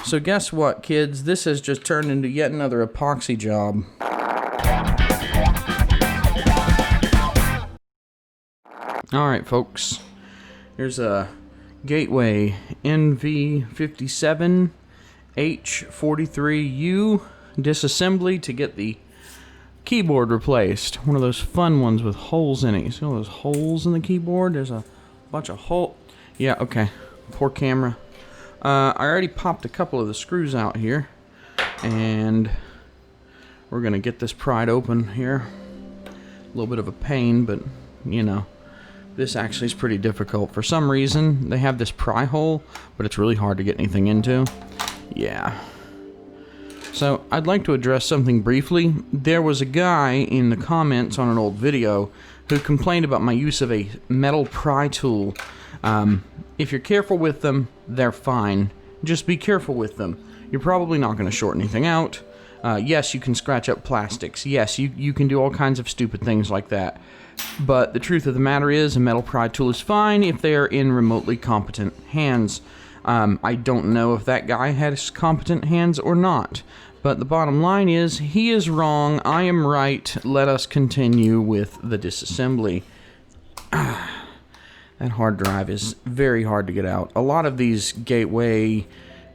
So guess what, kids? This has just turned into yet another epoxy job. Alright, folks. Here's a Gateway NV57 H43U disassembly to get the keyboard replaced. One of those fun ones with holes in it. You see all those holes in the keyboard? There's a bunch of holes. Yeah, okay. Poor camera. I already popped a couple of the screws out here, and we're gonna get this pried open here. A little bit of a pain, but you know, this actually is pretty difficult. For some reason, they have this pry hole, but it's really hard to get anything into. Yeah. So, I'd like to address something briefly. There was a guy in the comments on an old video who complained about my use of a metal pry tool. If you're careful with them, they're fine. Just be careful with them. You're probably not going to short anything out. Yes, you can scratch up plastics. Yes, you can do all kinds of stupid things like that. But the truth of the matter is, a metal pry tool is fine if they are in remotely competent hands. I don't know if that guy has competent hands or not. But the bottom line is, he is wrong, I am right. Let us continue with the disassembly. That hard drive is very hard to get out. A lot of these Gateway,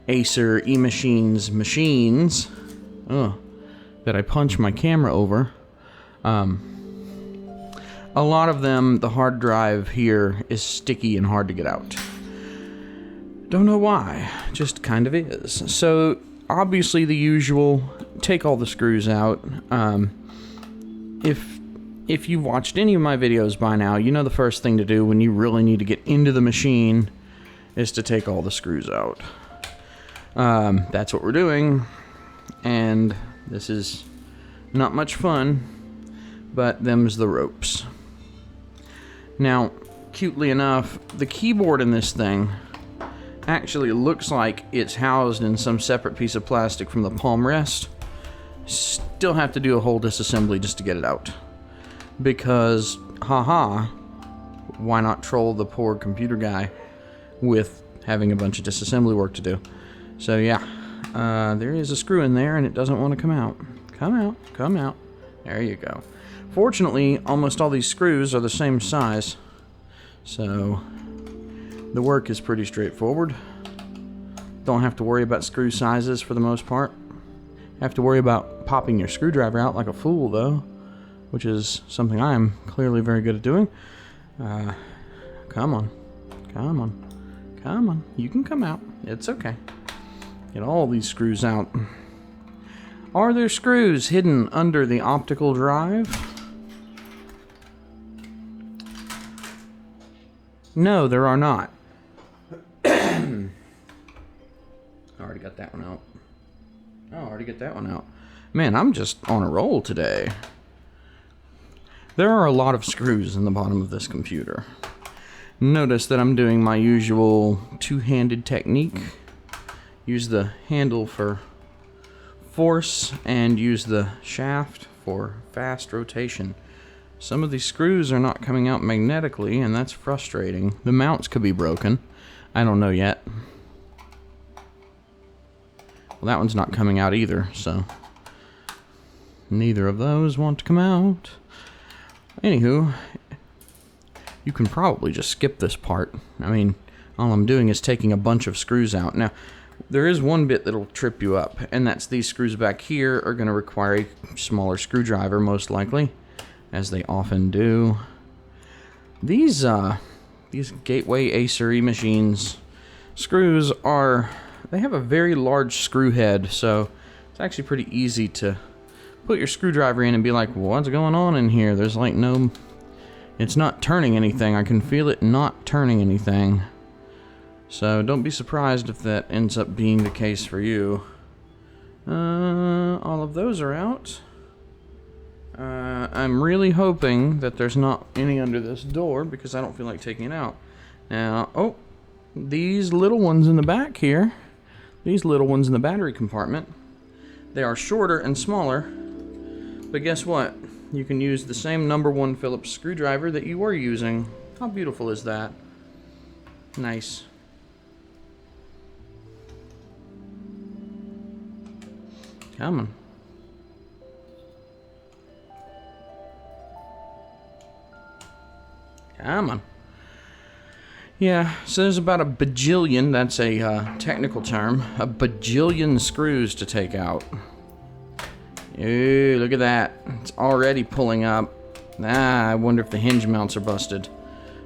Acer, machines that I punch my camera over, a lot of them, the hard drive here is sticky and hard to get out. Don't know why, just kind of is. So, obviously the usual, take all the screws out. If you've watched any of my videos by now, you know the first thing to do when you really need to get into the machine is to take all the screws out. That's what we're doing, and this is not much fun, but them's the ropes. Now, cutely enough, the keyboard in this thing actually looks like it's housed in some separate piece of plastic from the palm rest. Still have to do a whole disassembly just to get it out. Because, haha, why not troll the poor computer guy with having a bunch of disassembly work to do? So yeah, there is a screw in there and it doesn't want to come out. Come out, come out. There you go. Fortunately, almost all these screws are the same size, so the work is pretty straightforward. Don't have to worry about screw sizes for the most part. Have to worry about popping your screwdriver out like a fool, though, which is something I am clearly very good at doing. Come on. Come on. Come on. You can come out. It's okay. Get all these screws out. Are there screws hidden under the optical drive? No, there are not. I already got that one out. Oh, I already got that one out. Man, I'm just on a roll today. There are a lot of screws in the bottom of this computer. Notice that I'm doing my usual two-handed technique. Use the handle for force and use the shaft for fast rotation. Some of these screws are not coming out magnetically, and that's frustrating. The mounts could be broken. I don't know yet. Well, that one's not coming out either, so neither of those want to come out. Anywho, you can probably just skip this part. I mean, all I'm doing is taking a bunch of screws out. Now, there is one bit that'll trip you up, and that's these screws back here are going to require a smaller screwdriver, most likely, as they often do. These Gateway Acer machines screws they have a very large screw head, so it's actually pretty easy to put your screwdriver in and be like, what's going on in here? There's like it's not turning anything. I can feel it not turning anything. So don't be surprised if that ends up being the case for you. All of those are out. I'm really hoping that there's not any under this door because I don't feel like taking it out. Now, these little ones in the back here, these little ones in the battery compartment, they are shorter and smaller, but guess what? You can use the same number 1 Phillips screwdriver that you were using. How beautiful is that? Nice. Come on. Come on. Yeah, so there's about a bajillion, that's a technical term, a bajillion screws to take out. Ooh, look at that. It's already pulling up. I wonder if the hinge mounts are busted.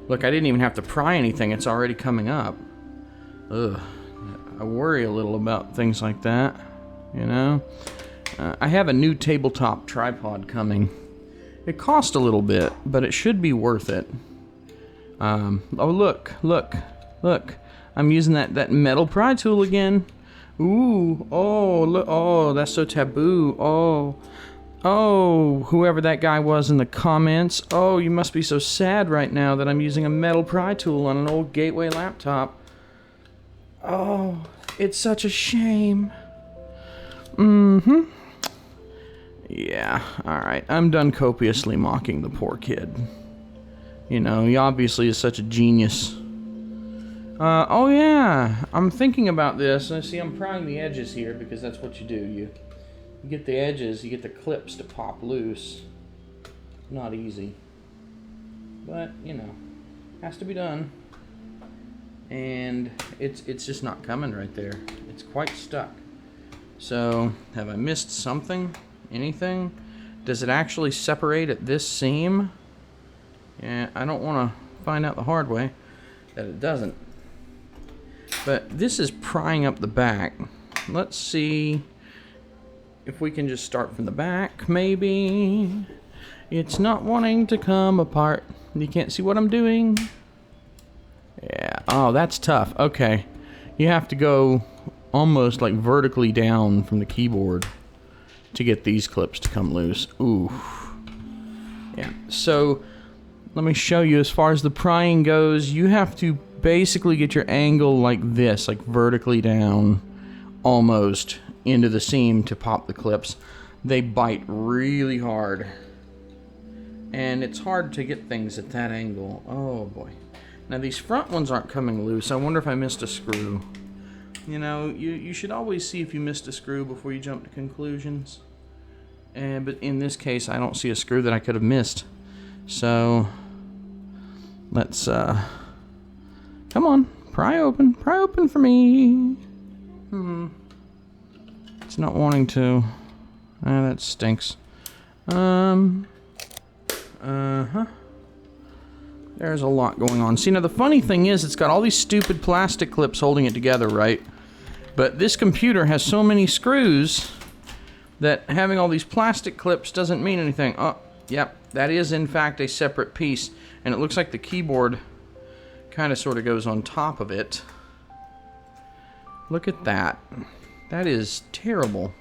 Look, I didn't even have to pry anything. It's already coming up. Ugh. I worry a little about things like that, you know? I have a new tabletop tripod coming. It cost a little bit, but it should be worth it. Oh, look. I'm using that metal pry tool again. Ooh, oh, look, oh, that's so taboo. Oh, whoever that guy was in the comments. Oh, you must be so sad right now that I'm using a metal pry tool on an old Gateway laptop. Oh, it's such a shame. Yeah, alright. I'm done copiously mocking the poor kid. You know, he obviously is such a genius. Oh yeah, I'm thinking about this. See, I'm prying the edges here because that's what you do. You get the edges, you get the clips to pop loose. Not easy. But, you know, has to be done. And it's just not coming right there. It's quite stuck. So, have I missed something? Anything? Does it actually separate at this seam? Yeah, I don't want to find out the hard way that it doesn't. But this is prying up the back. Let's see if we can just start from the back, maybe. It's not wanting to come apart. You can't see what I'm doing. Yeah, oh, that's tough. Okay, you have to go almost like vertically down from the keyboard to get these clips to come loose. Ooh. Yeah, so let me show you. As far as the prying goes, you have to basically get your angle like this, like vertically down almost into the seam to pop the clips. They bite really hard, and it's hard to get things at that angle. Oh boy. Now these front ones aren't coming loose. I wonder if I missed a screw. You know, you should always see if you missed a screw before you jump to conclusions. But in this case, I don't see a screw that I could have missed. So let's come on, pry open for me. It's not wanting to. That stinks. There's a lot going on. See, now the funny thing is, it's got all these stupid plastic clips holding it together, right? But this computer has so many screws that having all these plastic clips doesn't mean anything. Oh, yep, that is in fact a separate piece, and it looks like the keyboard kind of sort of goes on top of it. Look at that. That is terrible.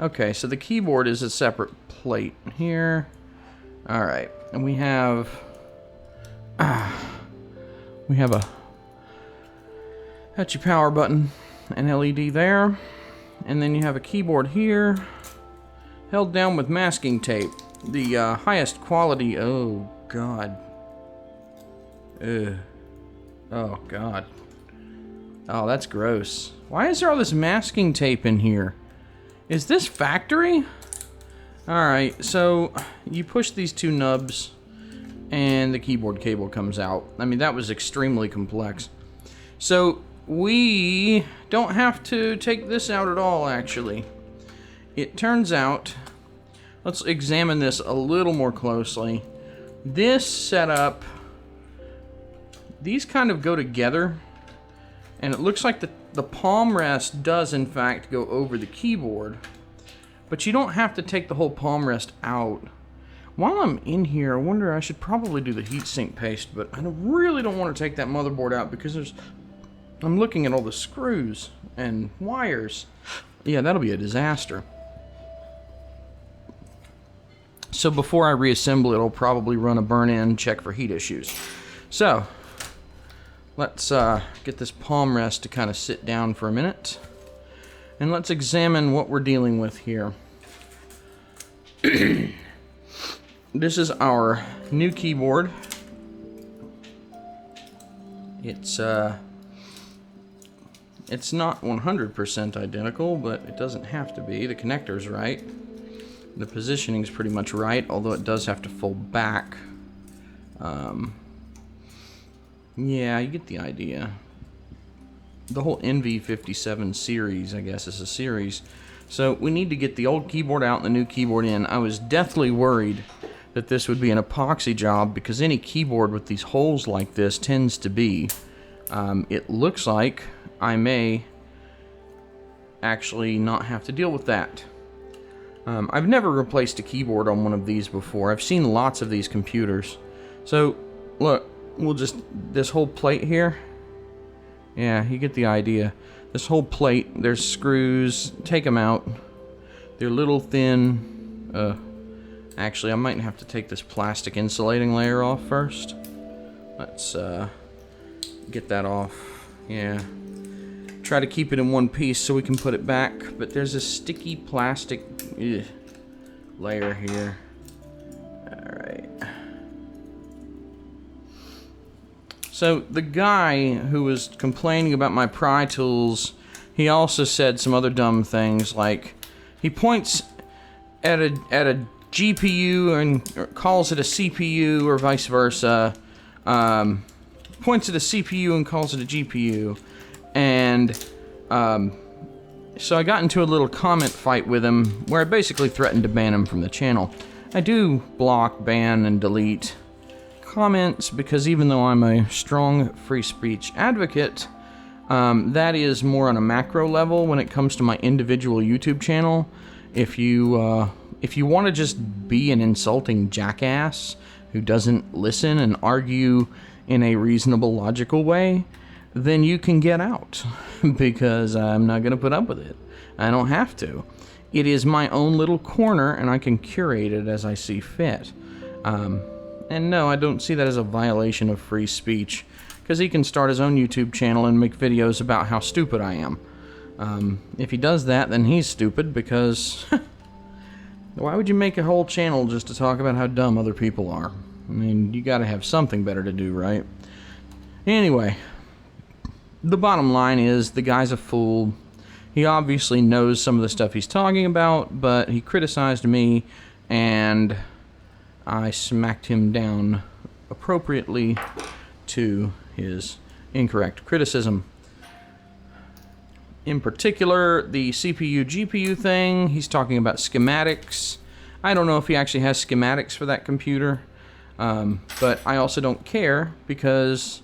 Okay, so the keyboard is a separate plate here. Alright, and we have a that's your power button, an LED there, and then you have a keyboard here held down with masking tape, the highest quality. Oh god. Ugh. Oh god. Oh, that's gross. Why is there all this masking tape in here? Is this factory? Alright, so you push these two nubs and the keyboard cable comes out. I mean, that was extremely complex. So we don't have to take this out at all, actually. It turns out, let's examine this a little more closely. This setup, these kind of go together, and it looks like the palm rest does in fact go over the keyboard, but you don't have to take the whole palm rest out. While I'm in here, I wonder, I should probably do the heatsink paste, but I really don't want to take that motherboard out because I'm looking at all the screws and wires. Yeah, that'll be a disaster. So before I reassemble it, I'll probably run a burn-in, check for heat issues. So let's get this palm rest to kind of sit down for a minute, and let's examine what we're dealing with here. This is our new keyboard. It's It's not 100% identical, but it doesn't have to be. The connector's right. The positioning's pretty much right, although it does have to fold back. Yeah, you get the idea. The whole NV57 series, I guess, is a series. So we need to get the old keyboard out and the new keyboard in. I was deathly worried that this would be an epoxy job because any keyboard with these holes like this tends to be. It looks like I may actually not have to deal with that. I've never replaced a keyboard on one of these before. I've seen lots of these computers. So, look, we'll just, this whole plate here, yeah, you get the idea. This whole plate, there's screws, take them out. They're little thin, actually I might have to take this plastic insulating layer off first. Let's, get that off, yeah. Try to keep it in one piece so we can put it back, but there's a sticky plastic layer here. Alright. So the guy who was complaining about my pry tools, he also said some other dumb things, like he points at a GPU and calls it a CPU or vice versa. Points at a CPU and calls it a GPU. And so I got into a little comment fight with him where I basically threatened to ban him from the channel. I do block, ban, and delete comments because even though I'm a strong free speech advocate, that is more on a macro level when it comes to my individual YouTube channel. If you want to just be an insulting jackass who doesn't listen and argue in a reasonable, logical way, then you can get out because I'm not going to put up with it. I don't have to. It is my own little corner and I can curate it as I see fit. And no, I don't see that as a violation of free speech because he can start his own YouTube channel and make videos about how stupid I am. If he does that, then he's stupid because why would you make a whole channel just to talk about how dumb other people are? I mean, you gotta have something better to do, right? Anyway, the bottom line is the guy's a fool. He obviously knows some of the stuff he's talking about, but he criticized me, and I smacked him down appropriately to his incorrect criticism. In particular, the CPU GPU thing, he's talking about schematics. I don't know if he actually has schematics for that computer, but I also don't care because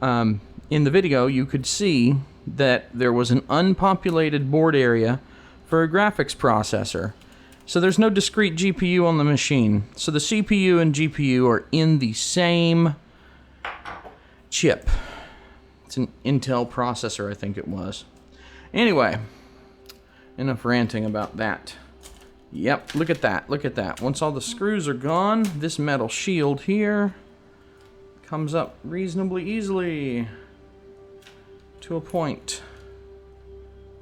in the video you could see that there was an unpopulated board area for a graphics processor. So there's no discrete GPU on the machine. So the CPU and GPU are in the same chip. It's an Intel processor, I think it was. Anyway, enough ranting about that. Yep, look at that, look at that. Once all the screws are gone, this metal shield here comes up reasonably easily to a point.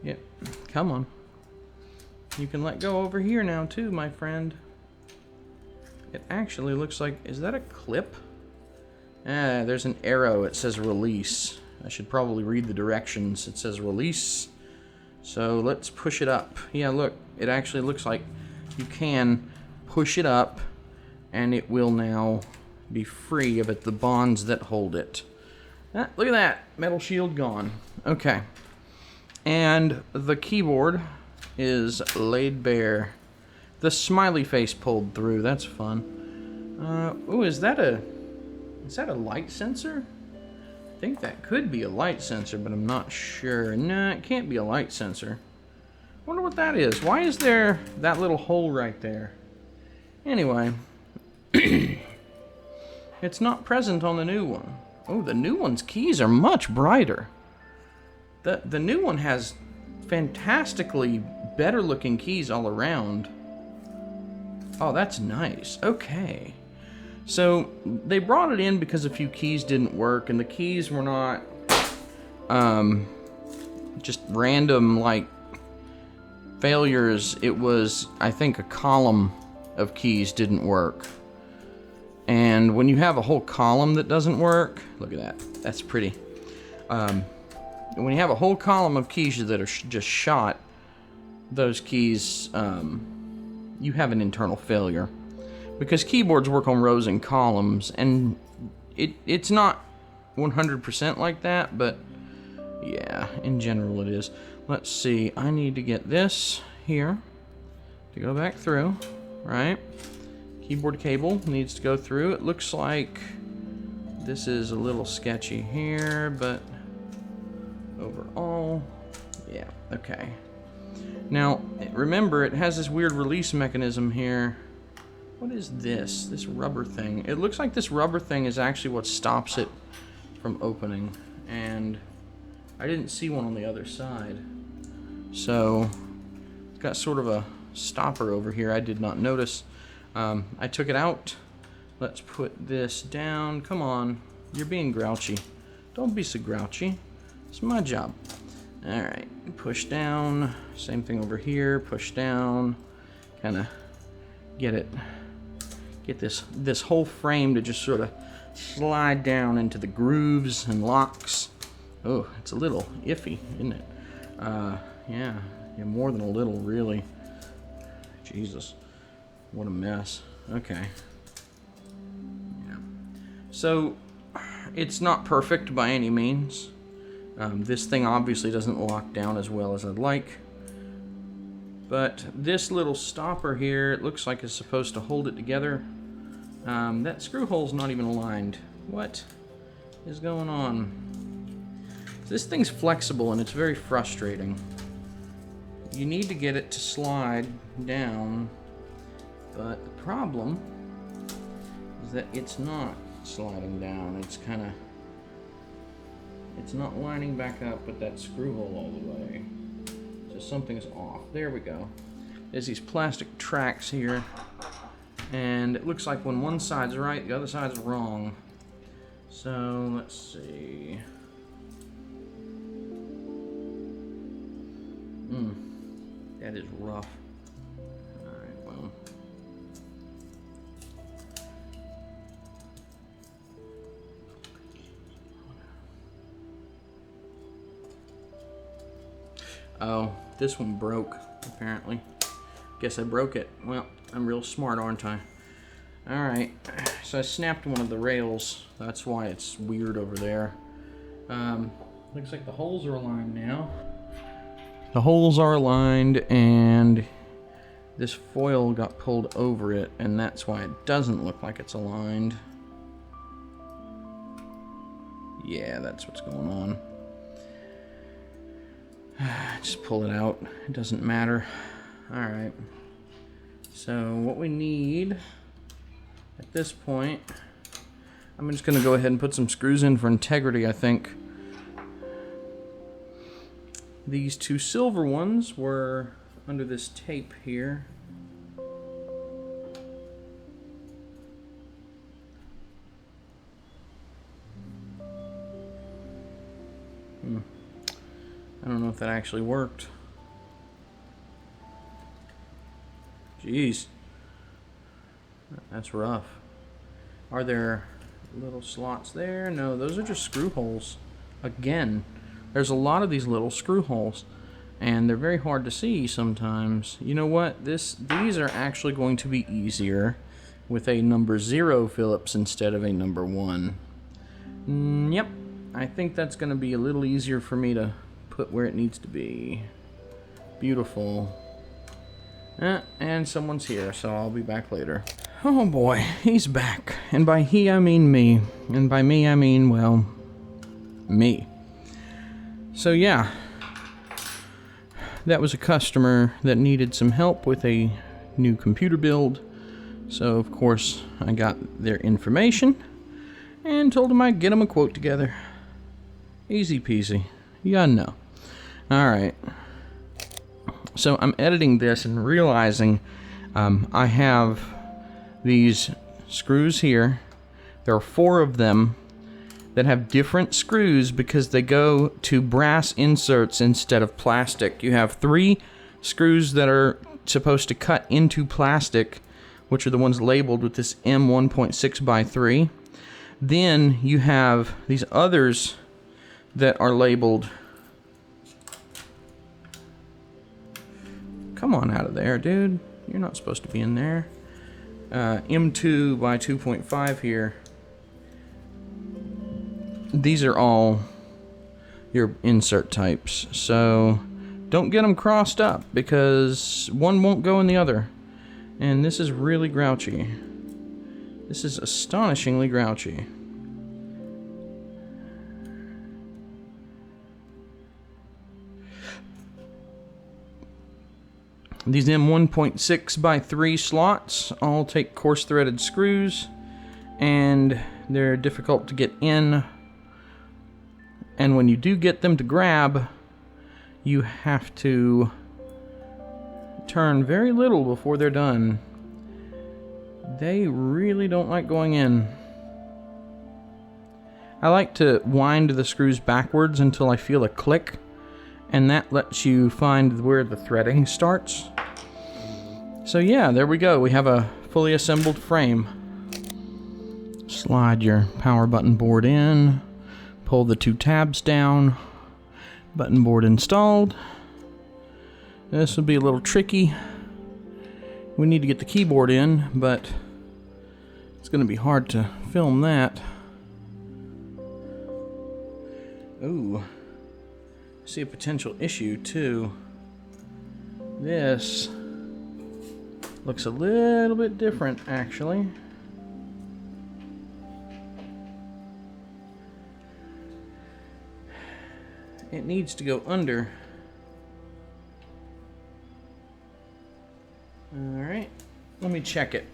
Yep, come on. You can let go over here now too, my friend. It actually looks like, is that a clip? Ah, there's an arrow, it says release. I should probably read the directions. It says release. So let's push it up. Yeah, look, it actually looks like you can push it up and it will now be free of the bonds that hold it. Ah, look at that, metal shield gone. Okay, and the keyboard is laid bare. The smiley face pulled through, that's fun. Oh, is that a light sensor? I think that could be a light sensor, but I'm not sure. Nah, it can't be a light sensor. Wonder what that is. Why is there that little hole right there? Anyway, it's not present on the new one. Oh, the new one's keys are much brighter. The new one has fantastically better looking keys all around. Oh, that's nice. Okay. So they brought it in because a few keys didn't work, and the keys were not just random like failures. It was, I think, a column of keys didn't work. And when you have a whole column that doesn't work, look at that. That's pretty. when you have a whole column of keys that are just shot, those keys, you have an internal failure. Because keyboards work on rows and columns, and it's not 100% like that, but yeah, in general it is. Let's see, I need to get this here to go back through, right? Keyboard cable needs to go through. It looks like this is a little sketchy here, but overall, yeah, okay. Now, remember, it has this weird release mechanism here. What is this? This rubber thing. It looks like this rubber thing is actually what stops it from opening, and I didn't see one on the other side. So, it's got sort of a stopper over here I did not notice. I took it out. Let's put this down. Come on, you're being grouchy. Don't be so grouchy. It's my job. Alright, push down. Same thing over here, push down. Kind of get this whole frame to just sort of slide down into the grooves and locks. Oh, it's a little iffy, isn't it? Yeah, more than a little, really. Jesus, what a mess. Okay. Yeah. So, it's not perfect by any means. This thing obviously doesn't lock down as well as I'd like. But this little stopper here, it looks like it's supposed to hold it together. That screw hole's not even aligned. What is going on? This thing's flexible and it's very frustrating. You need to get it to slide down, but the problem is that it's not sliding down. It's not lining back up with that screw hole all the way. So something's off. There we go. There's these plastic tracks here, and it looks like when one side's right, the other side's wrong. So let's see. That is rough. Alright, well. Oh, this one broke, apparently. Guess I broke it. Well, I'm real smart, aren't I? Alright, so I snapped one of the rails. That's why it's weird over there. Looks like the holes are aligned now. The holes are aligned, and this foil got pulled over it, and that's why it doesn't look like it's aligned. Yeah, that's what's going on. Just pull it out. It doesn't matter. Alright. So what we need at this point, I'm just going to go ahead and put some screws in for integrity, I think. These two silver ones were under this tape here. I don't know if that actually worked. Jeez. That's rough. Are there little slots there? No, those are just screw holes. Again, there's a lot of these little screw holes, and they're very hard to see sometimes. You know what? These are actually going to be easier with a number 0 Phillips instead of a number 1. Yep. I think that's going to be a little easier for me to put where it needs to be. Beautiful. And someone's here, so I'll be back later. Oh boy, he's back. And by he, I mean me. And by me, I mean, well, me. So yeah, that was a customer that needed some help with a new computer build. So of course, I got their information and told them I'd get them a quote together. Easy peasy. Yeah, no. Alright. So I'm editing this and realizing I have these screws here. There are 4 of them that have different screws because they go to brass inserts instead of plastic. You have 3 screws that are supposed to cut into plastic, which are the ones labeled with this M1.6x3. Then you have these others that are labeled Come on out of there, dude. You're not supposed to be in there. M2 by 2.5 here. These are all your insert types, so don't get them crossed up because one won't go in the other. And this is really grouchy. This is astonishingly grouchy. These M1.6 by 3 slots all take coarse threaded screws, and they're difficult to get in. And when you do get them to grab, you have to turn very little before they're done. They really don't like going in. I like to wind the screws backwards until I feel a click, and that lets you find where the threading starts. So yeah, there we go. We have a fully assembled frame. Slide your power button board in. Pull the 2 tabs down. Button board installed. This will be a little tricky. We need to get the keyboard in, but it's going to be hard to film that. Ooh. See a potential issue too. This looks a little bit different actually. It needs to go under. Alright, let me check it.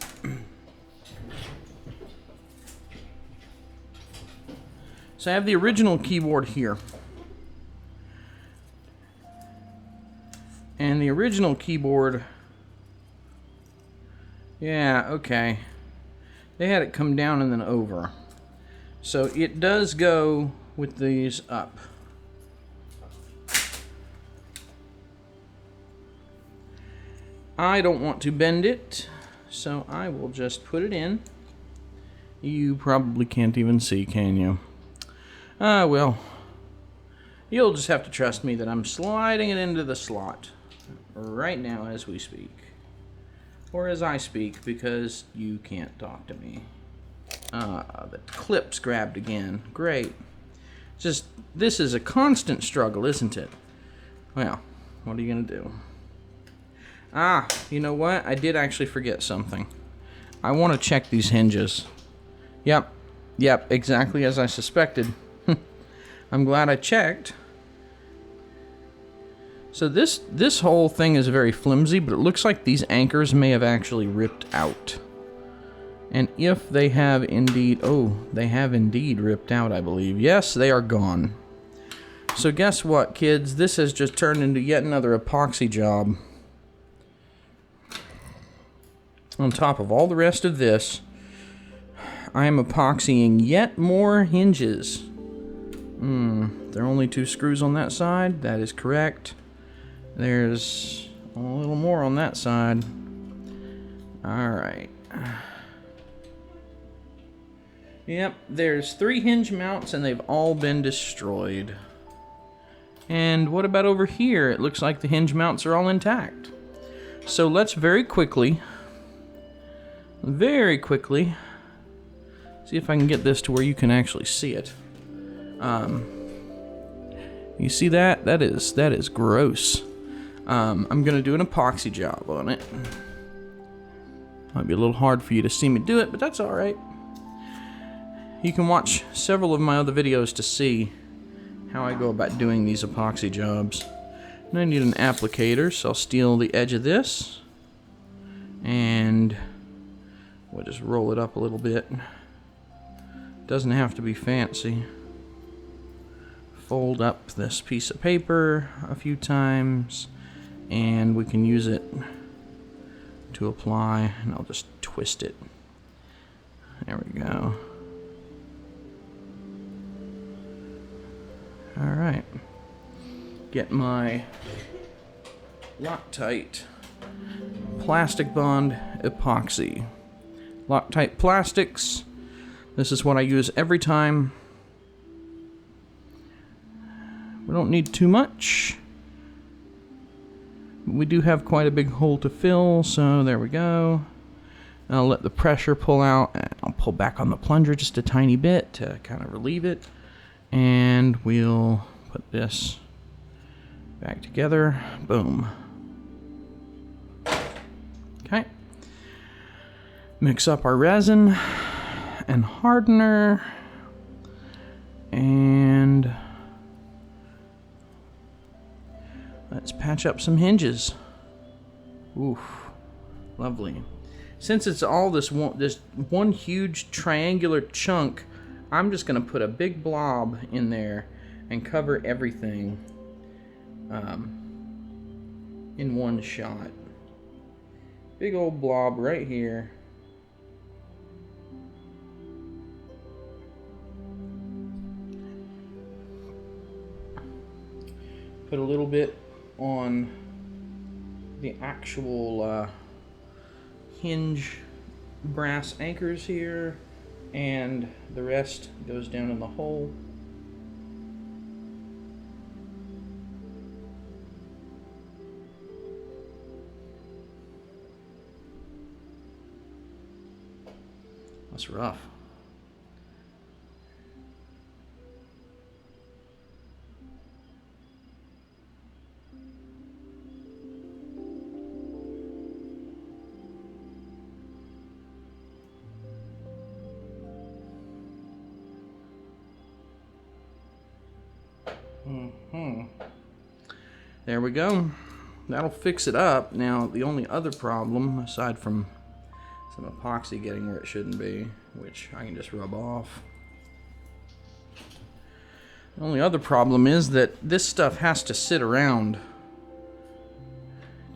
So I have the original keyboard here. And the original keyboard, yeah, okay. They had it come down and then over. So it does go with these up. I don't want to bend it, so I will just put it in. You probably can't even see, can you? Well, you'll just have to trust me that I'm sliding it into the slot right now as we speak. Or as I speak, because you can't talk to me. The clip's grabbed again. Great. Just, this is a constant struggle, isn't it? Well, what are you gonna do? You know what? I did actually forget something. I want to check these hinges. Yep, exactly as I suspected. I'm glad I checked. So this whole thing is very flimsy, but it looks like these anchors may have actually ripped out. And if they have indeed... Oh, they have indeed ripped out, I believe. Yes, they are gone. So guess what, kids? This has just turned into yet another epoxy job. On top of all the rest of this, I am epoxying yet more hinges. There are only 2 screws on that side. That is correct. There's a little more on that side. Alright. Yep, there's 3 hinge mounts and they've all been destroyed. And what about over here? It looks like the hinge mounts are all intact. So let's very quickly, see if I can get this to where you can actually see it. You see that? That is gross. I'm gonna do an epoxy job on it. Might be a little hard for you to see me do it, but that's alright. You can watch several of my other videos to see how I go about doing these epoxy jobs. And I need an applicator, so I'll steal the edge of this. And we'll just roll it up a little bit. Doesn't have to be fancy. Fold up this piece of paper a few times, and we can use it to apply, and I'll just twist it. There we go. Alright. Get my Loctite plastic bond epoxy. Loctite plastics. This is what I use every time. We don't need too much. We do have quite a big hole to fill, so there we go. I'll let the pressure pull out, and I'll pull back on the plunger just a tiny bit to kind of relieve it. And we'll put this back together. Boom. Okay. Mix up our resin and hardener. And let's patch up some hinges. Oof. Lovely. Since it's all this one huge triangular chunk, I'm just going to put a big blob in there and cover everything in one shot. Big old blob right here. Put a little bit on the actual hinge brass anchors here, and the rest goes down in the hole. That's rough. There we go. That'll fix it up. Now, the only other problem, aside from some epoxy getting where it shouldn't be, which I can just rub off. The only other problem is that this stuff has to sit around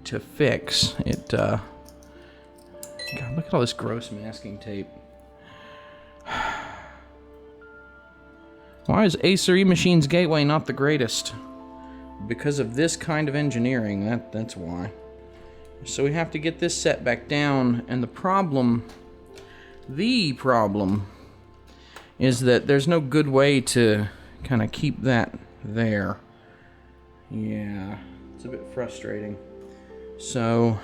to fix. God, look at all this gross masking tape. Why is Acer eMachine's gateway not the greatest? Because of this kind of engineering, that's why. So we have to get this set back down, and the problem is that there's no good way to kind of keep that there. Yeah, it's a bit frustrating. So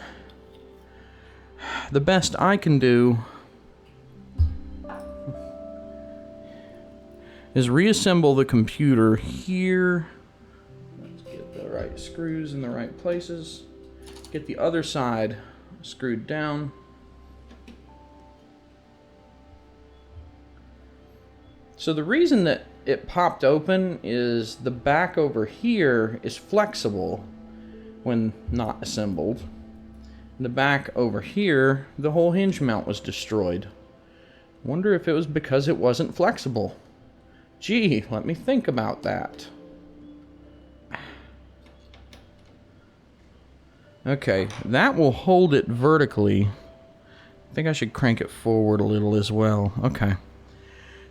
the best I can do is reassemble the computer here. Let's get the right screws in the right places. Get the other side screwed down. So the reason that it popped open is the back over here is flexible when not assembled. The back over here, the whole hinge mount was destroyed. Wonder if it was because it wasn't flexible. Gee, let me think about that. Okay, that will hold it vertically. I think I should crank it forward a little as well. Okay.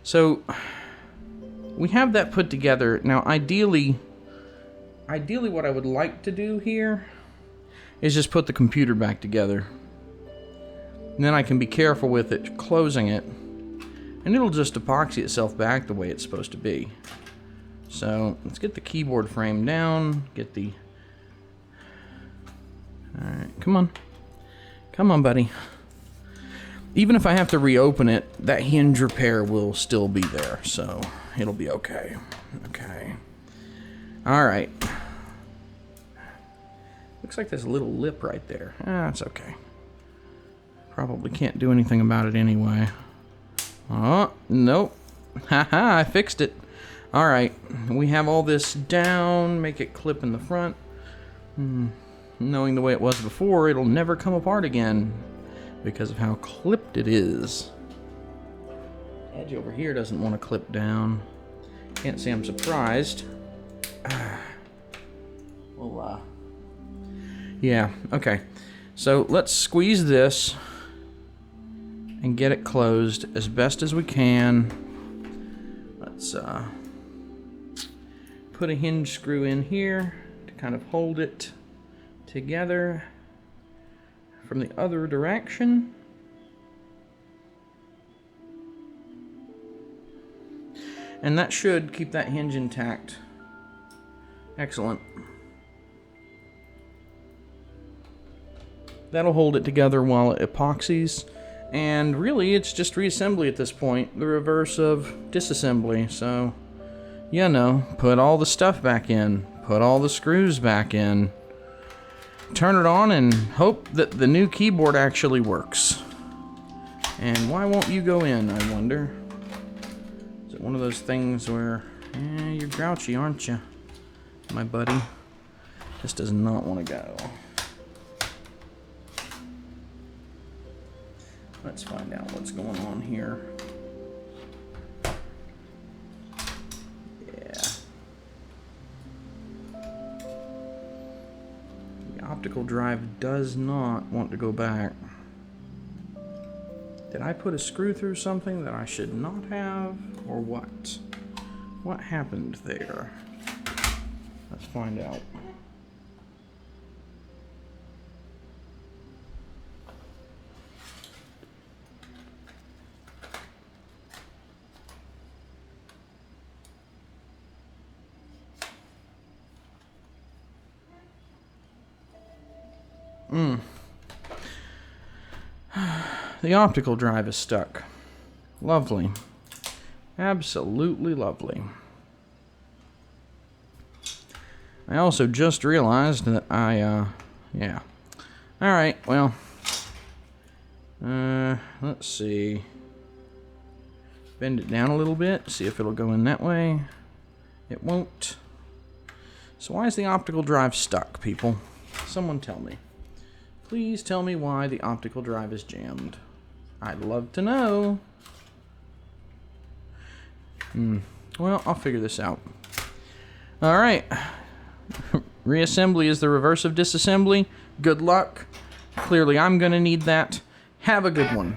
So, we have that put together. Now, ideally what I would like to do here is just put the computer back together. And then I can be careful with it, closing it. And it'll just epoxy itself back the way it's supposed to be. So, let's get the keyboard frame down, get the... Alright, come on. Come on, buddy. Even if I have to reopen it, that hinge repair will still be there, so it'll be okay. Okay. Alright. Looks like there's a little lip right there. That's okay. Probably can't do anything about it anyway. Oh, nope. Haha, I fixed it. Alright, we have all this down, make it clip in the front. Knowing the way it was before, it'll never come apart again because of how clipped it is. Edge over here doesn't want to clip down. Can't say I'm surprised. Well, yeah, okay. So let's squeeze this and get it closed as best as we can. Let's put a hinge screw in here to kind of hold it together from the other direction. And that should keep that hinge intact. Excellent. That'll hold it together while it epoxies. And really, it's just reassembly at this point, the reverse of disassembly. So, you know, put all the stuff back in, put all the screws back in, turn it on, and hope that the new keyboard actually works. And why won't you go in, I wonder? Is it one of those things where, you're grouchy, aren't you, my buddy? This does not want to go. Let's find out what's going on here. Yeah. The optical drive does not want to go back. Did I put a screw through something that I should not have, or what? What happened there? Let's find out. The optical drive is stuck. Lovely. Absolutely lovely. I also just realized that yeah. Alright, well. Let's see. Bend it down a little bit, see if it'll go in that way. It won't. So why is the optical drive stuck, people? Someone tell me. Please tell me why the optical drive is jammed. I'd love to know. Well, I'll figure this out. Alright. Reassembly is the reverse of disassembly. Good luck. Clearly I'm gonna need that. Have a good one.